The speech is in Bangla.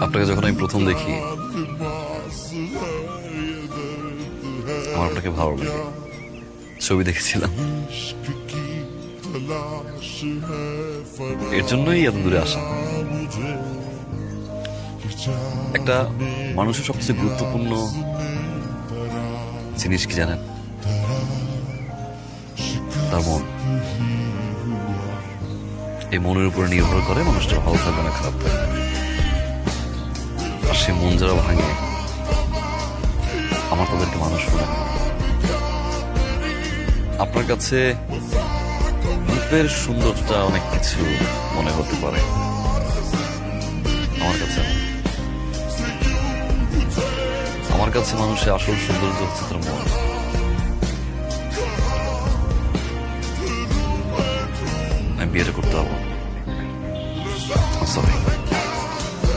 আপনাকে যখন আমি প্রথম দেখি আমার আপনাকে ভালো লাগে। ছবি দেখেছিলাম, এর জন্যই এত দূরে আসা। একটা মানুষের সবচেয়ে গুরুত্বপূর্ণ জিনিস কি জানেন? তার মন। এই মনের উপরে নির্ভর করে মানুষটা ভালো থাকবে না খারাপ থাকবে। আর সে মন যারা ভাঙে আমার তাদেরকে মানুষ মনে হয়। আপনার কাছে রূপের সৌন্দর্যটা অনেক কিছু মনে হতে পারে, আমার কাছে না। আমার কাছে মানুষের আসল সৌন্দর্য হচ্ছে তার মন। আমি বিয়েটা করতে পারবো, সরি।